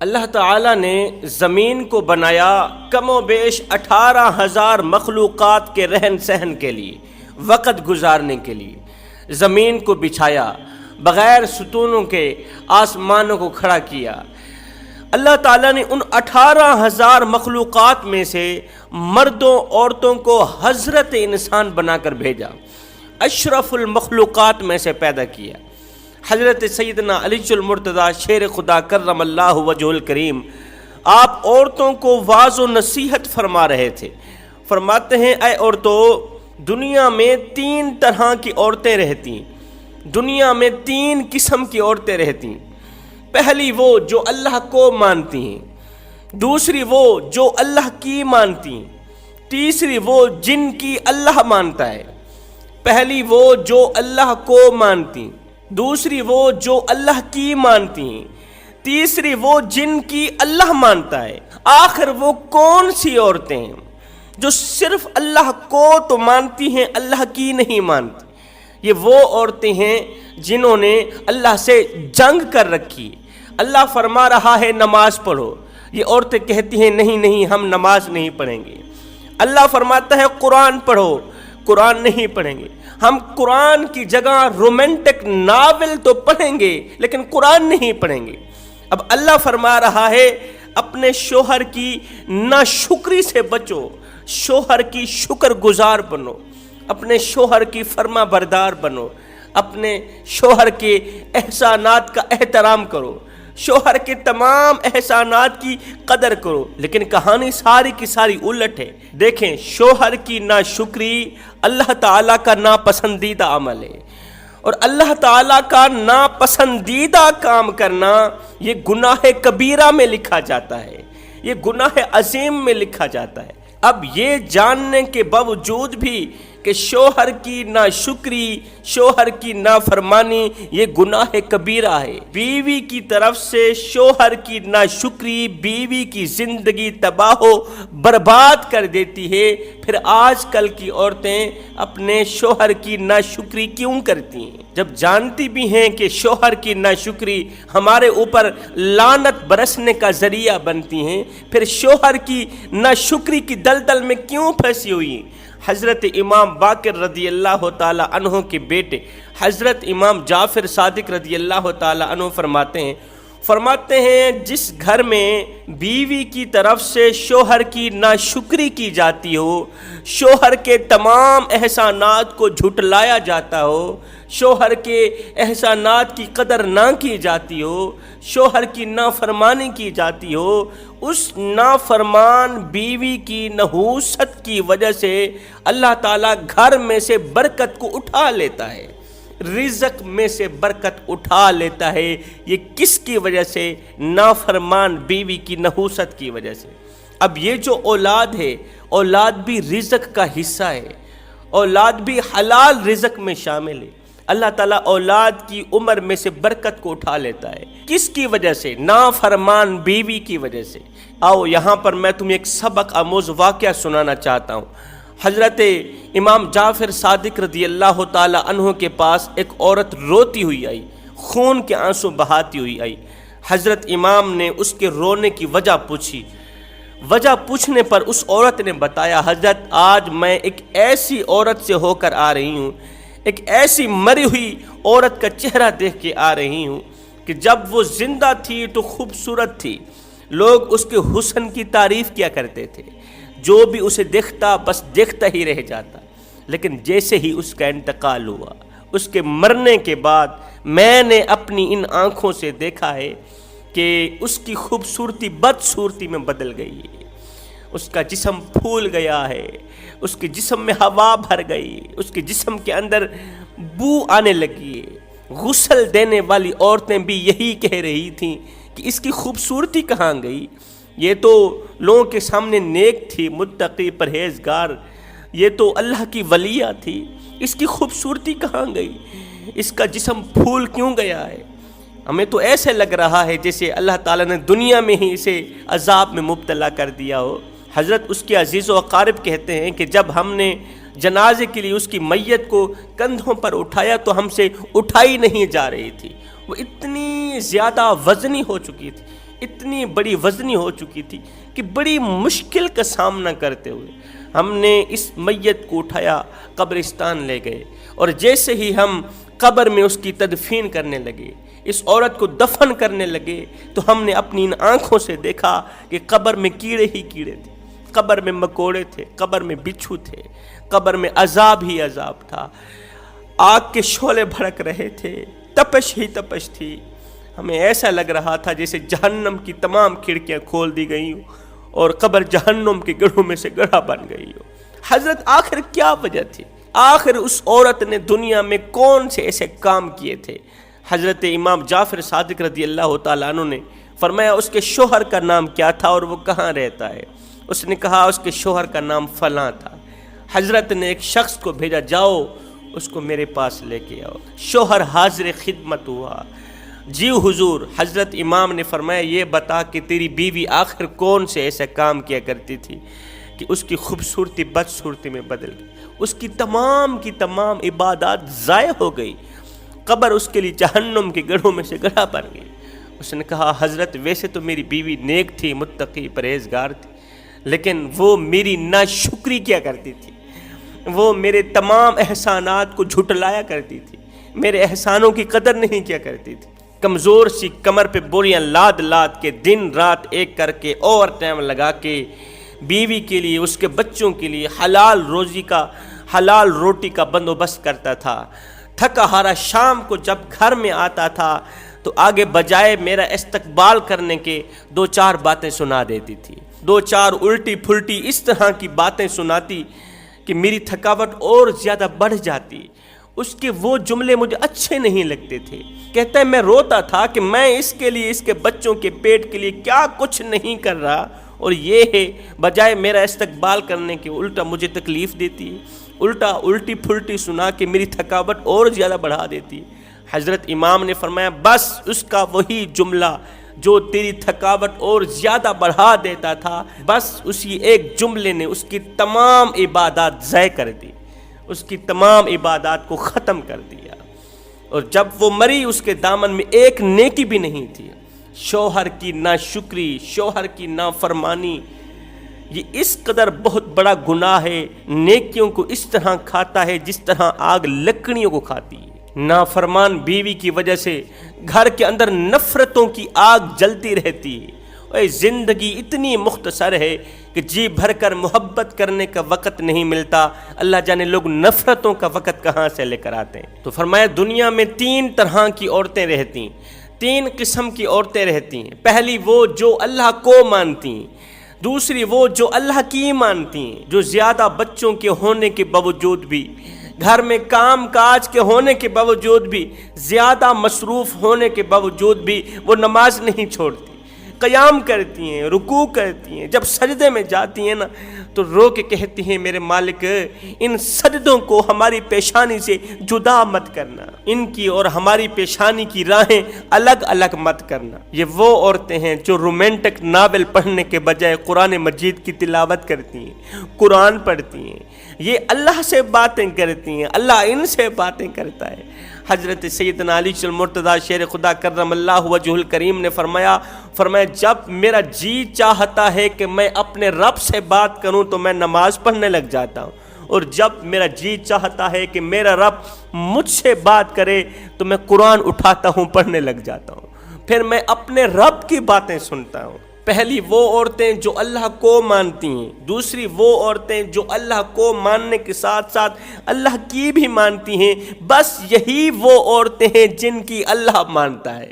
اللہ تعالیٰ نے زمین کو بنایا کم و بیش 18,000 مخلوقات کے رہن سہن کے لیے، وقت گزارنے کے لیے زمین کو بچھایا، بغیر ستونوں کے آسمانوں کو کھڑا کیا۔ اللہ تعالیٰ نے ان 18,000 مخلوقات میں سے مردوں عورتوں کو حضرت انسان بنا کر بھیجا، اشرف المخلوقات میں سے پیدا کیا۔ حضرت سیدنا علی المرتضیٰ شیر خدا کرم اللہ وجہ الکریم آپ عورتوں کو واعظ و نصیحت فرما رہے تھے۔ فرماتے ہیں، اے عورتوں، دنیا میں 3 طرح کی عورتیں رہتی ہیں، دنیا میں 3 قسم کی عورتیں رہتی ہیں۔ پہلی وہ جو اللہ کو مانتی ہیں، دوسری وہ جو اللہ کی مانتی ہیں، تیسری وہ جن کی اللہ مانتا ہے۔ پہلی وہ جو اللہ کو مانتی ہیں، دوسری وہ جو اللہ کی مانتی ہیں، تیسری وہ جن کی اللہ مانتا ہے۔ آخر وہ کون سی عورتیں ہیں جو صرف اللہ کو تو مانتی ہیں، اللہ کی نہیں مانتی؟ یہ وہ عورتیں ہیں جنہوں نے اللہ سے جنگ کر رکھی۔ اللہ فرما رہا ہے نماز پڑھو، یہ عورتیں کہتی ہیں نہیں نہیں ہم نماز نہیں پڑھیں گے۔ اللہ فرماتا ہے قرآن پڑھو، قرآن نہیں پڑھیں گے۔ ہم قرآن کی جگہ رومانٹک ناول تو پڑھیں گے لیکن قرآن نہیں پڑھیں گے۔ اب اللہ فرما رہا ہے اپنے شوہر کی ناشکری سے بچو، شوہر کی شکر گزار بنو، اپنے شوہر کی فرما بردار بنو، اپنے شوہر کے احسانات کا احترام کرو، شوہر کے تمام احسانات کی قدر کرو۔ لیکن کہانی ساری کی ساری الٹ ہے۔ دیکھیں، شوہر کی ناشکری اللہ تعالیٰ کا ناپسندیدہ عمل ہے، اور اللہ تعالیٰ کا ناپسندیدہ کام کرنا یہ گناہ کبیرہ میں لکھا جاتا ہے، یہ گناہ عظیم میں لکھا جاتا ہے۔ اب یہ جاننے کے باوجود بھی کہ شوہر کی ناشکری، شوہر کی نافرمانی یہ گناہ کبیرہ ہے، بیوی کی طرف سے شوہر کی ناشکری بیوی کی زندگی تباہ و برباد کر دیتی ہے۔ پھر آج کل کی عورتیں اپنے شوہر کی ناشکری کیوں کرتی ہیں؟ جب جانتی بھی ہیں کہ شوہر کی ناشکری ہمارے اوپر لعنت برسنے کا ذریعہ بنتی ہیں، پھر شوہر کی ناشکری کی دلدل میں کیوں پھنسی ہوئی ہیں؟ حضرت امام باقر رضی اللہ تعالی عنہ کے بیٹے حضرت امام جعفر صادق رضی اللہ تعالی عنہ فرماتے ہیں جس گھر میں بیوی کی طرف سے شوہر کی ناشکری کی جاتی ہو، شوہر کے تمام احسانات کو جھٹلایا جاتا ہو، شوہر کے احسانات کی قدر نہ کی جاتی ہو، شوہر کی نافرمانی کی جاتی ہو، اس نافرمان بیوی کی نحوست کی وجہ سے اللہ تعالیٰ گھر میں سے برکت کو اٹھا لیتا ہے، رزق میں سے برکت اٹھا لیتا ہے۔ یہ کس کی وجہ سے؟ نافرمان بیوی کی نحوست کی وجہ سے۔ اب یہ جو اولاد ہے، اولاد بھی رزق کا حصہ ہے، اولاد بھی حلال رزق میں شامل ہے۔ اللہ تعالیٰ اولاد کی عمر میں سے برکت کو اٹھا لیتا ہے۔ کس کی وجہ سے؟ نافرمان بیوی کی وجہ سے۔ آؤ یہاں پر میں تمہیں ایک سبق آموز واقعہ سنانا چاہتا ہوں۔ حضرت امام جعفر صادق رضی اللہ تعالی عنہ کے پاس ایک عورت روتی ہوئی آئی، خون کے آنسو بہاتی ہوئی آئی۔ حضرت امام نے اس کے رونے کی وجہ پوچھی۔ وجہ پوچھنے پر اس عورت نے بتایا، حضرت آج میں ایک ایسی عورت سے ہو کر آ رہی ہوں، ایک ایسی مری ہوئی عورت کا چہرہ دیکھ کے آ رہی ہوں کہ جب وہ زندہ تھی تو خوبصورت تھی، لوگ اس کے حسن کی تعریف کیا کرتے تھے، جو بھی اسے دیکھتا بس دیکھتا ہی رہ جاتا۔ لیکن جیسے ہی اس کا انتقال ہوا، اس کے مرنے کے بعد میں نے اپنی ان آنکھوں سے دیکھا ہے کہ اس کی خوبصورتی بدصورتی میں بدل گئی ہے، اس کا جسم پھول گیا ہے، اس کے جسم میں ہوا بھر گئی، اس کے جسم کے اندر بو آنے لگی ہے۔ غسل دینے والی عورتیں بھی یہی کہہ رہی تھیں کہ اس کی خوبصورتی کہاں گئی؟ یہ تو لوگوں کے سامنے نیک تھی، متقی، پرہیزگار، یہ تو اللہ کی ولیہ تھی، اس کی خوبصورتی کہاں گئی؟ اس کا جسم پھول کیوں گیا ہے؟ ہمیں تو ایسے لگ رہا ہے جیسے اللہ تعالیٰ نے دنیا میں ہی اسے عذاب میں مبتلا کر دیا ہو۔ حضرت اس کے عزیز و اقارب کہتے ہیں کہ جب ہم نے جنازے کے لیے اس کی میت کو کندھوں پر اٹھایا تو ہم سے اٹھائی نہیں جا رہی تھی، وہ اتنی زیادہ وزنی ہو چکی تھی، اتنی بڑی وزنی ہو چکی تھی کہ بڑی مشکل کا سامنا کرتے ہوئے ہم نے اس میت کو اٹھایا، قبرستان لے گئے، اور جیسے ہی ہم قبر میں اس کی تدفین کرنے لگے، اس عورت کو دفن کرنے لگے، تو ہم نے اپنی ان آنکھوں سے دیکھا کہ قبر میں کیڑے ہی کیڑے تھے، قبر میں مکوڑے تھے، قبر میں بچھو تھے، قبر میں عذاب ہی عذاب تھا، آگ کے شعلے بھڑک رہے تھے، تپش ہی تپش تھی۔ ہمیں ایسا لگ رہا تھا جیسے جہنم کی تمام کھڑکیاں کھول دی گئی ہوں اور قبر جہنم کے گڑھوں میں سے گڑھا بن گئی ہو۔ حضرت آخر کیا وجہ تھی؟ آخر اس عورت نے دنیا میں کون سے ایسے کام کیے تھے؟ حضرت امام جعفر صادق رضی اللہ تعالیٰ عنہ نے فرمایا اس کے شوہر کا نام کیا تھا اور وہ کہاں رہتا ہے؟ اس نے کہا اس کے شوہر کا نام فلاں تھا۔ حضرت نے ایک شخص کو بھیجا، جاؤ اس کو میرے پاس لے کے آؤ۔ شوہر حاضر خدمت ہوا، جی حضور۔ حضرت امام نے فرمایا یہ بتا کہ تیری بیوی آخر کون سے ایسا کام کیا کرتی تھی کہ اس کی خوبصورتی بدصورتی میں بدل گئی، اس کی تمام عبادات ضائع ہو گئی، قبر اس کے لیے جہنم کے گڑھوں میں سے گڑھا بن گئی۔ اس نے کہا حضرت ویسے تو میری بیوی نیک تھی، متقی پرہیزگار تھی، لیکن وہ میری ناشکری کیا کرتی تھی، وہ میرے تمام احسانات کو جھٹلایا کرتی تھی، میرے احسانوں کی قدر نہیں کیا کرتی تھی۔ کمزور سی کمر پہ بوریاں لاد لاد کے دن رات ایک کر کے اوور ٹائم لگا کے بیوی کے لیے، اس کے بچوں کے لیے حلال روٹی کا بندوبست کرتا تھا۔ تھکا ہارا شام کو جب گھر میں آتا تھا تو آگے بجائے میرا استقبال کرنے کے دو چار باتیں سنا دیتی تھی، دو چار الٹی پھلٹی اس طرح کی باتیں سناتی کہ میری تھکاوٹ اور زیادہ بڑھ جاتی۔ اس کے وہ جملے مجھے اچھے نہیں لگتے تھے۔ کہتا ہے میں روتا تھا کہ میں اس کے لیے، اس کے بچوں کے پیٹ کے لیے کیا کچھ نہیں کر رہا، اور یہ ہے بجائے میرا استقبال کرنے کے الٹا مجھے تکلیف دیتی ہے، الٹا الٹی پھلٹی سنا کے میری تھکاوٹ اور زیادہ بڑھا دیتی۔ حضرت امام نے فرمایا بس اس کا وہی جملہ جو تیری تھکاوٹ اور زیادہ بڑھا دیتا تھا، بس اسی ایک جملے نے اس کی تمام عبادات ضائع کر دی، اس کی تمام عبادات کو ختم کر دیا۔ اور جب وہ مری اس کے دامن میں ایک نیکی بھی نہیں تھی۔ شوہر کی ناشکری، شوہر کی نافرمانی، یہ اس قدر بہت بڑا گناہ ہے، نیکیوں کو اس طرح کھاتا ہے جس طرح آگ لکڑیوں کو کھاتی ہے۔ نافرمان بیوی کی وجہ سے گھر کے اندر نفرتوں کی آگ جلتی رہتی ہے۔ اور زندگی اتنی مختصر ہے کہ جی بھر کر محبت کرنے کا وقت نہیں ملتا، اللہ جانے لوگ نفرتوں کا وقت کہاں سے لے کر آتے ہیں۔ تو فرمایا دنیا میں تین طرح کی عورتیں رہتی ہیں، تین قسم کی عورتیں رہتی ہیں۔ پہلی وہ جو اللہ کو مانتی ہیں، دوسری وہ جو اللہ کی مانتی ہیں، جو زیادہ بچوں کے ہونے کے باوجود بھی، گھر میں کام کاج کے ہونے کے باوجود بھی، زیادہ مصروف ہونے کے باوجود بھی وہ نماز نہیں چھوڑتی، قیام کرتی ہیں، رکوع کرتی ہیں، جب سجدے میں جاتی ہیں نا تو رو کے کہتی ہیں میرے مالک ان سجدوں کو ہماری پیشانی سے جدا مت کرنا، ان کی اور ہماری پیشانی کی راہیں الگ الگ مت کرنا۔ یہ وہ عورتیں ہیں جو رومانٹک ناول پڑھنے کے بجائے قرآن مجید کی تلاوت کرتی ہیں، قرآن پڑھتی ہیں، یہ اللہ سے باتیں کرتی ہیں، اللہ ان سے باتیں کرتا ہے۔ حضرت سیدنا علی المرتضیٰ شیر خدا کرم اللہ وجہ الکریم نے فرمایا جب میرا جی چاہتا ہے کہ میں اپنے رب سے بات کروں تو میں نماز پڑھنے لگ جاتا ہوں، اور جب میرا جی چاہتا ہے کہ میرا رب مجھ سے بات کرے تو میں قرآن اٹھاتا ہوں، پڑھنے لگ جاتا ہوں، پھر میں اپنے رب کی باتیں سنتا ہوں۔ پہلی وہ عورتیں جو اللہ کو مانتی ہیں، دوسری وہ عورتیں جو اللہ کو ماننے کے ساتھ ساتھ اللہ کی بھی مانتی ہیں، بس یہی وہ عورتیں ہیں جن کی اللہ مانتا ہے۔